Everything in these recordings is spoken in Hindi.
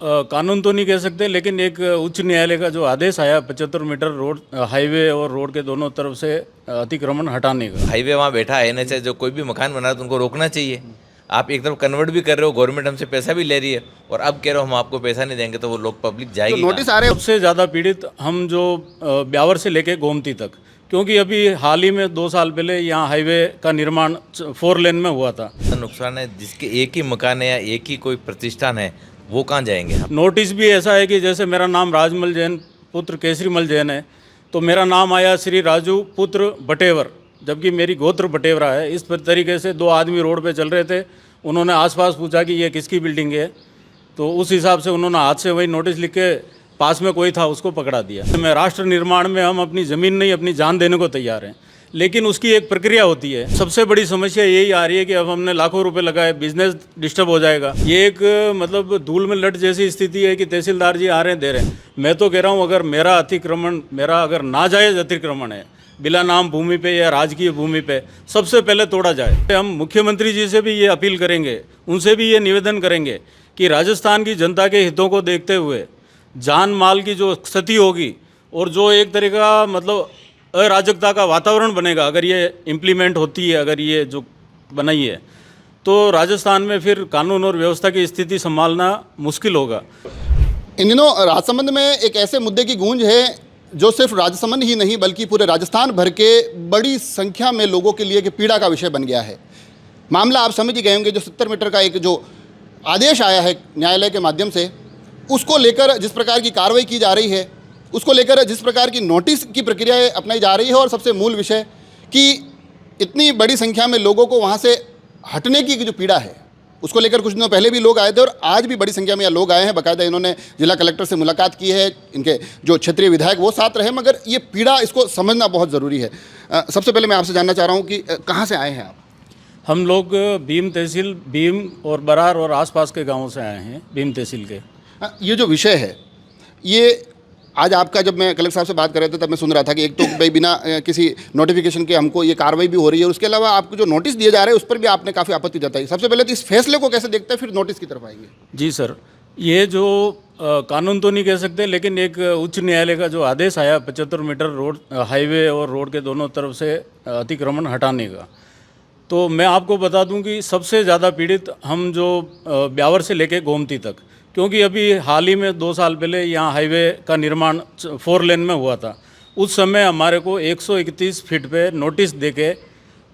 कानून तो नहीं कह सकते, लेकिन एक उच्च न्यायालय का जो आदेश आया 75 मीटर रोड हाईवे और रोड के दोनों तरफ से अतिक्रमण हटाने का। हाईवे वहाँ बैठा है, एनएच है, जो कोई भी मकान बना रहा है तो उनको रोकना चाहिए। आप एक तरफ कन्वर्ट भी कर रहे हो, गवर्नमेंट हमसे पैसा भी ले रही है, और अब कह रहे हो हम आपको पैसा नहीं देंगे, तो वो लोग पब्लिक जाएगी। नोटिस आ रहे हैं सबसे ज़्यादा पीड़ित हम जो ब्यावर से लेके गोमती तक, क्योंकि अभी हाल ही में 2 साल पहले यहाँ हाईवे का निर्माण 4 लेन में हुआ था। नुकसान है, जिसके एक ही मकान है या एक ही कोई प्रतिष्ठान है, वो कहाँ जाएंगे। नोटिस भी ऐसा है कि जैसे मेरा नाम राजमल जैन पुत्र केसरीमल जैन है, तो मेरा नाम आया श्री राजू पुत्र बटेवर, जबकि मेरी गोत्र बटेवरा है। इस तरीके से 2 आदमी रोड पे चल रहे थे, उन्होंने आसपास पूछा कि ये किसकी बिल्डिंग है, तो उस हिसाब से उन्होंने हाथ से वही नोटिस लिख के पास में कोई था उसको पकड़ा दिया। मैं राष्ट्र निर्माण में हम अपनी ज़मीन नहीं अपनी जान देने को तैयार हैं, लेकिन उसकी एक प्रक्रिया होती है। सबसे बड़ी समस्या यही आ रही है कि अब हमने लाखों रुपए लगाए, बिजनेस डिस्टर्ब हो जाएगा। ये एक मतलब धूल में लट जैसी स्थिति है कि तहसीलदार जी आ रहे हैं, दे रहे हैं। मैं तो कह रहा हूँ अगर मेरा अगर नाजायज़ अतिक्रमण है बिला नाम भूमि पे या राजकीय भूमि पे, सबसे पहले तोड़ा जाए। हम मुख्यमंत्री जी से भी ये अपील करेंगे, उनसे भी ये निवेदन करेंगे कि राजस्थान की जनता के हितों को देखते हुए जान माल की जो क्षति होगी और जो एक तरह का मतलब अराजकता का वातावरण बनेगा, अगर ये इम्प्लीमेंट होती है, अगर ये जो बनाई है, तो राजस्थान में फिर कानून और व्यवस्था की स्थिति संभालना मुश्किल होगा। इन दिनों राजसमंद में एक ऐसे मुद्दे की गूंज है जो सिर्फ राजसमंद ही नहीं बल्कि पूरे राजस्थान भर के बड़ी संख्या में लोगों के लिए पीड़ा का विषय बन गया है। मामला आप समझ ही गए होंगे, जो 70 मीटर का एक जो आदेश आया है न्यायालय के माध्यम से, उसको लेकर जिस प्रकार की कार्रवाई की जा रही है, उसको लेकर जिस प्रकार की नोटिस की प्रक्रिया अपनाई जा रही है, और सबसे मूल विषय कि इतनी बड़ी संख्या में लोगों को वहाँ से हटने की जो पीड़ा है, उसको लेकर कुछ दिनों पहले भी लोग आए थे और आज भी बड़ी संख्या में यहाँ लोग आए हैं। बाकायदा इन्होंने जिला कलेक्टर से मुलाकात की है, इनके जो क्षेत्रीय विधायक वो साथ रहे, मगर ये पीड़ा इसको समझना बहुत ज़रूरी है। सबसे पहले मैं आपसे जानना चाह रहा हूँ कि कहाँ से आए हैं आप? हम लोग भीम तहसील, भीम और बरार और आसपास के गाँवों से आए हैं, भीम तहसील के। ये जो विषय है, ये आज आपका, जब मैं कलेक्टर साहब से बात कर रहे थे तब मैं सुन रहा था कि एक तो भाई बिना किसी नोटिफिकेशन के हमको ये कार्रवाई भी हो रही है, उसके अलावा आपको जो नोटिस दिए जा रहे हैं उस पर भी आपने काफ़ी आपत्ति जताई। सबसे पहले तो इस फैसले को कैसे देखते हैं, फिर नोटिस की तरफ आएंगे। जी सर, ये जो कानून तो नहीं कह सकते, लेकिन एक उच्च न्यायालय का जो आदेश आया 75 मीटर रोड हाईवे और रोड के दोनों तरफ से अतिक्रमण हटाने का, तो मैं आपको बता दूं कि सबसे ज़्यादा पीड़ित हम जो ब्यावर से लेके गोमती तक, क्योंकि अभी हाल ही में 2 साल पहले यहाँ हाईवे का निर्माण 4 लेन में हुआ था। उस समय हमारे को 131 फीट पे नोटिस देके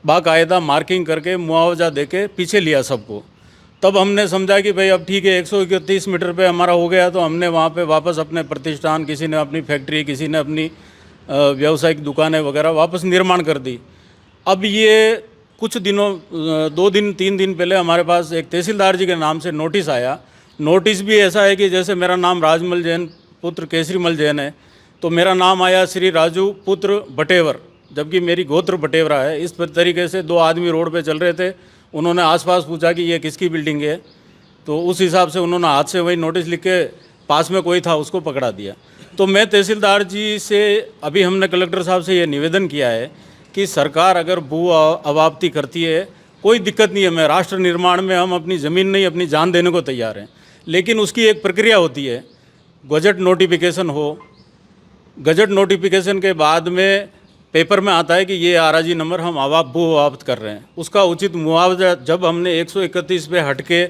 बाकायदा मार्किंग करके मुआवजा देके पीछे लिया सबको। तब हमने समझा कि भाई अब ठीक है 131 मीटर पे हमारा हो गया, तो हमने वहाँ पे वापस अपने प्रतिष्ठान, किसी ने अपनी फैक्ट्री, किसी ने अपनी व्यावसायिक दुकानें वगैरह वापस निर्माण कर दी। अब ये कुछ दिनों 2 दिन 3 दिन पहले हमारे पास एक तहसीलदार जी के नाम से नोटिस आया। नोटिस भी ऐसा है कि जैसे मेरा नाम राजमल जैन पुत्र केसरीमल जैन है, तो मेरा नाम आया श्री राजू पुत्र बटेवर, जबकि मेरी गोत्र बटेवरा है। इस तरीके से 2 आदमी रोड पे चल रहे थे, उन्होंने आसपास पूछा कि ये किसकी बिल्डिंग है, तो उस हिसाब से उन्होंने हाथ से वही नोटिस लिख के पास में कोई था उसको पकड़ा दिया। तो मैं तहसीलदार जी से अभी हमने कलेक्टर साहब से ये निवेदन किया है कि सरकार अगर भू अवाप्ति करती है, कोई दिक्कत नहीं है, मैं राष्ट्र निर्माण में हम अपनी ज़मीन नहीं अपनी जान देने को तैयार हैं, लेकिन उसकी एक प्रक्रिया होती है। गजट नोटिफिकेशन हो, गजट नोटिफिकेशन के बाद में पेपर में आता है कि ये आराजी नंबर हम भू अवाप्त कर रहे हैं, उसका उचित मुआवजा जब हमने 131 पे हट के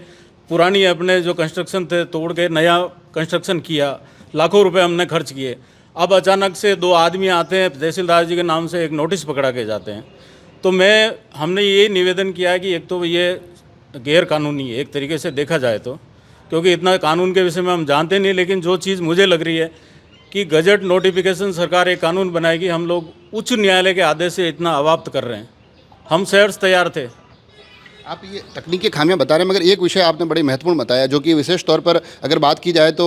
पुरानी अपने जो कंस्ट्रक्शन थे तोड़ के नया कंस्ट्रक्शन किया, लाखों रुपए हमने खर्च किए, अब अचानक से 2 आदमी आते हैं, तहसीलदार जी के नाम से एक नोटिस पकड़ा के जाते हैं। तो हमने ये निवेदन किया है कि एक तो ये गैर कानूनी है एक तरीके से देखा जाए तो, क्योंकि इतना कानून के विषय में हम जानते नहीं, लेकिन जो चीज़ मुझे लग रही है कि गजट नोटिफिकेशन सरकार एक कानून बनाएगी, हम लोग उच्च न्यायालय के आदेश से इतना अवाप्त कर रहे हैं। हम शहर्स तैयार थे। आप ये तकनीकी खामियां बता रहे हैं, मगर एक विषय आपने बड़े महत्वपूर्ण बताया, जो कि विशेष तौर पर अगर बात की जाए तो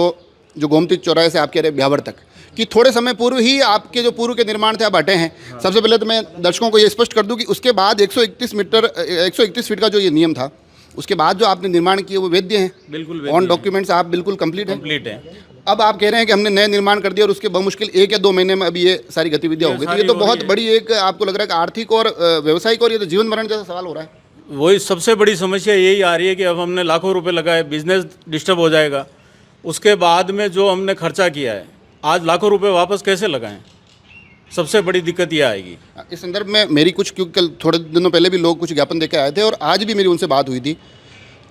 जो गोमती चौराहे से आप कह रहे ब्यावर तक, कि थोड़े समय पूर्व ही आपके जो पूर्व के निर्माण थे आप हटे हैं। सबसे पहले तो मैं दर्शकों को ये स्पष्ट कर दूं कि उसके बाद 131 फीट का जो ये नियम था, उसके बाद जो आपने निर्माण किए वो वैध हैं, बिल्कुल ऑन डॉक्यूमेंट्स आप बिल्कुल कंप्लीट हैं। अब आप कह रहे हैं कि हमने नए निर्माण कर दिया और उसके बहुमुश्किल 1 या 2 महीने में अभी ये सारी गतिविधियां हो गई, तो ये तो बहुत बड़ी एक आपको लग रहा है कि आर्थिक और व्यवसायिक और ये तो जीवन मरण जैसा सवाल हो रहा है। वही सबसे बड़ी समस्या यही आ रही है कि अब हमने लाखों रुपए लगाए, बिजनेस डिस्टर्ब हो जाएगा। उसके बाद में जो हमने खर्चा किया है, आज लाखों रुपए वापस कैसे लगाएं? सबसे बड़ी दिक्कत ये आएगी। इस संदर्भ में मेरी कुछ, क्योंकि कल थोड़े दिनों पहले भी लोग कुछ ज्ञापन देकर आए थे और आज भी मेरी उनसे बात हुई थी।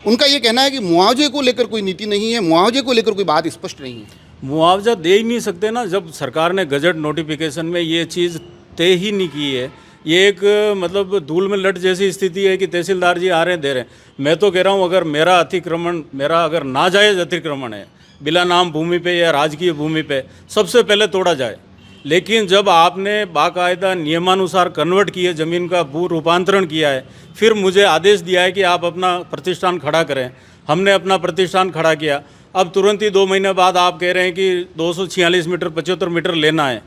उनका ये कहना है कि मुआवजे को लेकर कोई नीति नहीं है, मुआवजे को लेकर कोई बात स्पष्ट नहीं है। मुआवजा दे ही नहीं सकते ना, जब सरकार ने गजट नोटिफिकेशन में ये चीज़ तय ही नहीं की है। ये एक मतलब धूल में लट जैसी स्थिति है कि तहसीलदार जी आ रहे हैं दे रहे हैं। मैं तो कह रहा हूँ अगर मेरा अतिक्रमण, मेरा अगर नाजायज़ अतिक्रमण है बिला नाम भूमि पे या राजकीय भूमि पे, सबसे पहले तोड़ा जाए। लेकिन जब आपने बाकायदा नियमानुसार कन्वर्ट किए, ज़मीन का भू रूपांतरण किया है, फिर मुझे आदेश दिया है कि आप अपना प्रतिष्ठान खड़ा करें। हमने अपना प्रतिष्ठान खड़ा किया। अब तुरंत ही 2 महीने बाद आप कह रहे हैं कि 246 मीटर 75 मीटर लेना है,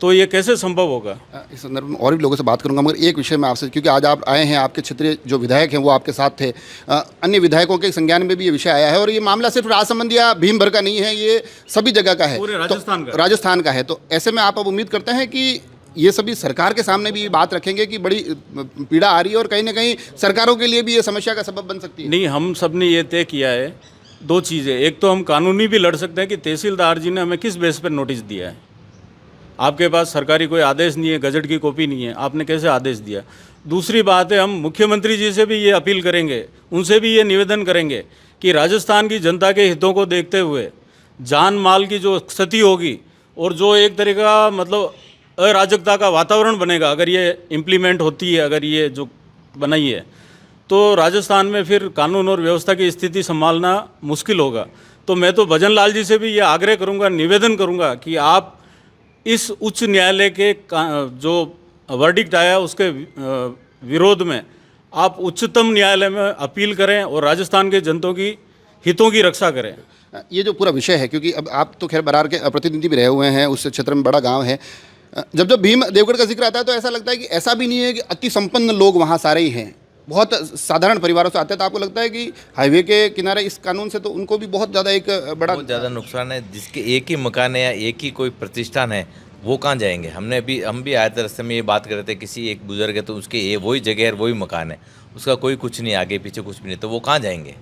तो ये कैसे संभव होगा? इस संदर्भ में और भी लोगों से बात करूंगा, मगर एक विषय में आपसे, क्योंकि आज आप आए हैं, आपके क्षेत्रीय जो विधायक हैं वो आपके साथ थे, अन्य विधायकों के संज्ञान में भी ये विषय आया है और ये मामला सिर्फ राजसमंद या भीमभर का नहीं है, ये सभी जगह का है, पूरे राजस्थान का। राजस्थान का है। तो ऐसे में आप अब उम्मीद करते हैं कि ये सभी सरकार के सामने भी ये बात रखेंगे कि बड़ी पीड़ा आ रही है और कहीं ना कहीं सरकारों के लिए भी ये समस्या का सबब बन सकती है? नहीं, हम सब ने ये तय किया है 2 चीज़ें। एक तो हम कानूनी भी लड़ सकते हैं कि तहसीलदार जी ने हमें किस बेस पर नोटिस दिया है। आपके पास सरकारी कोई आदेश नहीं है, गजट की कॉपी नहीं है, आपने कैसे आदेश दिया? दूसरी बात है, हम मुख्यमंत्री जी से भी ये अपील करेंगे, उनसे भी ये निवेदन करेंगे कि राजस्थान की जनता के हितों को देखते हुए जान माल की जो क्षति होगी और जो एक तरह का मतलब अराजकता का वातावरण बनेगा, अगर ये इम्प्लीमेंट होती है, अगर ये जो बनाई है, तो राजस्थान में फिर कानून और व्यवस्था की स्थिति संभालना मुश्किल होगा। तो मैं तो भजन लाल जी से भी ये आग्रह करूँगा, निवेदन करूँगा कि आप इस उच्च न्यायालय के जो वर्डिक्ट आया उसके विरोध में आप उच्चतम न्यायालय में अपील करें और राजस्थान के जनता की हितों की रक्षा करें। ये जो पूरा विषय है, क्योंकि अब आप तो खैर बरार के प्रतिनिधि भी रहे हुए हैं, उस क्षेत्र में बड़ा गांव है, जब भीम देवगढ़ का जिक्र आता है तो ऐसा लगता है कि ऐसा भी नहीं है कि अति संपन्न लोग वहाँ सारे ही हैं, बहुत साधारण परिवारों से आते हैं। तो आपको लगता है कि हाईवे के किनारे इस कानून से तो उनको भी बहुत ज़्यादा एक बड़ा बहुत ज़्यादा नुकसान है। जिसके एक ही मकान है या एक ही कोई प्रतिष्ठान है, वो कहाँ जाएंगे? हम भी आए थे, रास्ते में ये बात कर रहे थे, किसी एक बुजुर्ग है तो उसके ये वही जगह है, वही मकान है, उसका कोई कुछ नहीं, आगे पीछे कुछ भी नहीं, तो वो कहाँ जाएंगे?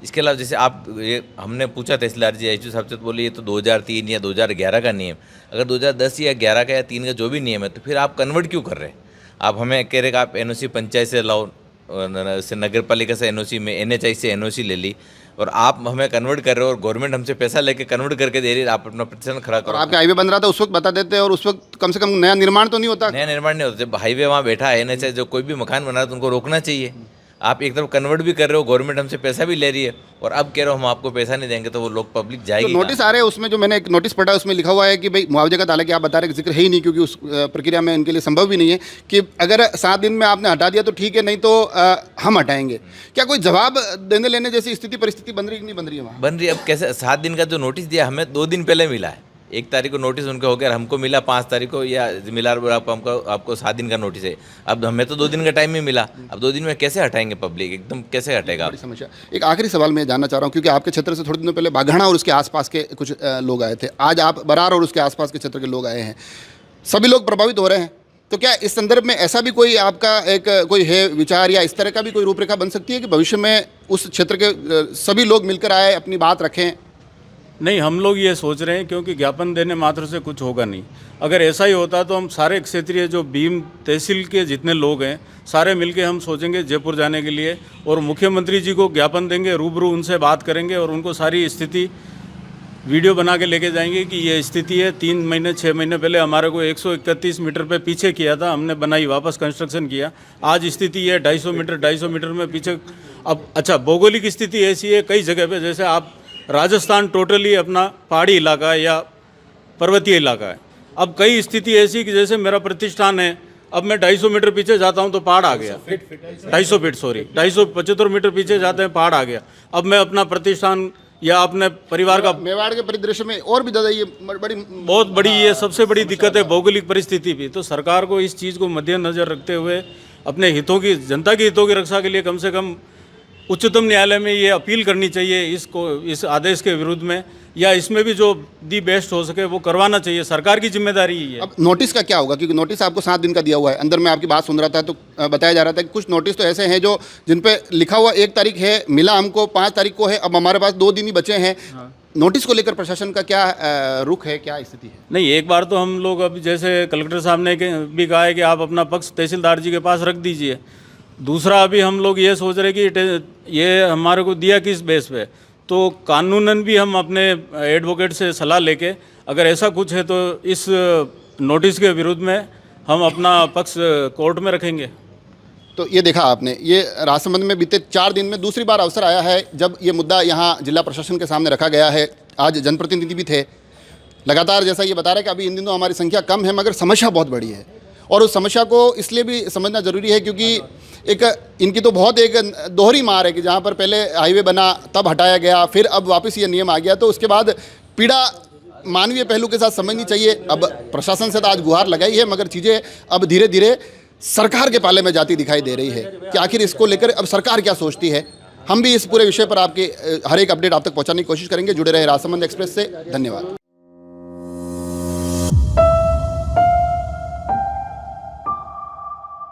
इसके अलावा जैसे आप ये हमने पूछा तहसीलदार जी एच साहब से, तो बोले ये तो 2003 या 2011 का नियम। अगर 2010 या 11 का या 3 का जो भी नियम है, तो फिर आप कन्वर्ट क्यों कर रहे हैं? आप हमें कह रहे कि आप एनओसी पंचायत से लाओ, नगर पालिका से एनओसी में, एनएचआई से एनओसी ले ली, और आप हमें कन्वर्ट कर रहे हो और गवर्नमेंट हमसे पैसा लेके कन्वर्ट करके दे रही है। आप अपना प्रतिष्ठान खड़ा करो। और आपका हाईवे बन रहा था उस वक्त बता देते और उस वक्त कम से कम नया निर्माण तो नहीं होता? नया निर्माण नहीं होता। जब हाईवे वहाँ बैठा है, एनएचआई जो कोई भी मकान बना रहा है तो उनको रोकना चाहिए। आप एक तरफ कन्वर्ट भी कर रहे हो, गवर्नमेंट हमसे पैसा भी ले रही है, और अब कह रहे हो हम आपको पैसा नहीं देंगे, तो वो लोग पब्लिक जाएगी। तो नोटिस आ रहे हैं, उसमें जो मैंने एक नोटिस पढ़ा उसमें लिखा हुआ है कि भाई मुआवजे का, हालांकि आप बता रहे जिक्र है ही नहीं क्योंकि उस प्रक्रिया में इनके लिए संभव भी नहीं है, कि अगर 7 दिन में आपने हटा दिया तो ठीक है, नहीं तो हम हटाएंगे। क्या कोई जवाब देने लेने जैसी स्थिति परिस्थिति बन रही है कि नहीं बन रही है वहाँ? बन रही है। अब कैसे 7 दिन का जो नोटिस दिया हमें 2 दिन पहले मिला है। 1 तारीख को नोटिस उनका हो गया, हमको मिला 5 तारीख को, या मिला आपको 7 दिन का नोटिस है। अब हमें तो 2 दिन का टाइम ही मिला, अब 2 दिन में कैसे हटाएंगे? पब्लिक एकदम कैसे हटेगा? बड़ी समस्या। एक आखिरी सवाल मैं जानना चाह रहा हूँ, क्योंकि आपके क्षेत्र से थोड़े दिनों पहले बाघाना और उसके आसपास के कुछ लोग आए थे, आज आप बरार और उसके आसपास के क्षेत्र के लोग आए हैं, सभी लोग प्रभावित हो रहे हैं। तो क्या इस संदर्भ में ऐसा भी कोई आपका एक कोई है विचार या इस तरह का भी कोई रूपरेखा बन सकती है कि भविष्य में उस क्षेत्र के सभी लोग मिलकर आए, अपनी बात रखें? नहीं, हम लोग ये सोच रहे हैं, क्योंकि ज्ञापन देने मात्र से कुछ होगा नहीं। अगर ऐसा ही होता तो हम सारे क्षेत्रीय जो भीम तहसील के जितने लोग हैं सारे मिलके हम सोचेंगे जयपुर जाने के लिए, और मुख्यमंत्री जी को ज्ञापन देंगे, रूबरू उनसे बात करेंगे और उनको सारी स्थिति वीडियो बना के लेके जाएंगे कि ये स्थिति है। 3 महीने 6 महीने पहले हमारे को 131 मीटर पे पीछे किया था, हमने बनाई, वापस कंस्ट्रक्शन किया, आज स्थिति है 250 मीटर में पीछे। अब अच्छा, भौगोलिक स्थिति ऐसी है कई जगह पे, जैसे आप राजस्थान टोटली अपना पहाड़ी इलाका है या पर्वतीय इलाका है। अब कई स्थिति ऐसी कि जैसे मेरा प्रतिष्ठान है, अब मैं 250 मीटर पीछे जाता हूं तो पहाड़ आ गया, 250 फीट, सॉरी 275 मीटर पीछे जाते हैं पहाड़ आ गया। अब मैं अपना प्रतिष्ठान या अपने परिवार का, मेवाड़ के परिदृश्य में और भी ज़्यादा ये बहुत बड़ी ये सबसे बड़ी दिक्कत है, भौगोलिक परिस्थिति भी। तो सरकार को इस चीज़ को मद्देनजर रखते हुए अपने हितों की, जनता के हितों की रक्षा के लिए कम से कम उच्चतम न्यायालय में ये अपील करनी चाहिए इस आदेश के विरुद्ध में, या इसमें भी जो दी बेस्ट हो सके वो करवाना चाहिए। सरकार की जिम्मेदारी ही है। अब नोटिस का क्या होगा, क्योंकि नोटिस आपको 7 दिन का दिया हुआ है। अंदर मैं आपकी बात सुन रहा था तो बताया जा रहा था कि कुछ नोटिस तो ऐसे हैं जो जिन पे लिखा हुआ 1 तारीख है, मिला हमको 5 तारीख को है, अब हमारे पास 2 दिन ही बचे हैं। नोटिस को लेकर प्रशासन का क्या रुख है, क्या स्थिति है? नहीं, एक बार तो हम लोग अब जैसे कलेक्टर साहब ने भी कहा है कि आप अपना पक्ष तहसीलदार जी के पास रख दीजिए। दूसरा, अभी हम लोग ये सोच रहे कि ये हमारे को दिया किस बेस पे, तो कानूनन भी हम अपने एडवोकेट से सलाह लेके अगर ऐसा कुछ है तो इस नोटिस के विरुद्ध में हम अपना पक्ष कोर्ट में रखेंगे। तो ये देखा आपने, ये राजसमंद में बीते 4 दिन में दूसरी बार अवसर आया है जब ये मुद्दा यहाँ जिला प्रशासन के सामने रखा गया है। आज जनप्रतिनिधि भी थे। लगातार जैसा ये बता रहे हैं कि अभी इन दिनों हमारी संख्या कम है मगर समस्या बहुत बड़ी है, और उस समस्या को इसलिए भी समझना ज़रूरी है क्योंकि एक इनकी तो बहुत एक दोहरी मार है कि जहाँ पर पहले हाईवे बना तब हटाया गया, फिर अब वापस ये नियम आ गया, तो उसके बाद पीड़ा मानवीय पहलू के साथ समझनी चाहिए। अब प्रशासन से तो आज गुहार लगाई है मगर चीज़ें अब धीरे धीरे सरकार के पाले में जाती दिखाई दे रही है कि आखिर इसको लेकर अब सरकार क्या सोचती है। हम भी इस पूरे विषय पर आपके हर एक अपडेट आप तक पहुँचाने की कोशिश करेंगे। जुड़े रहे राजसमंद एक्सप्रेस से। धन्यवाद।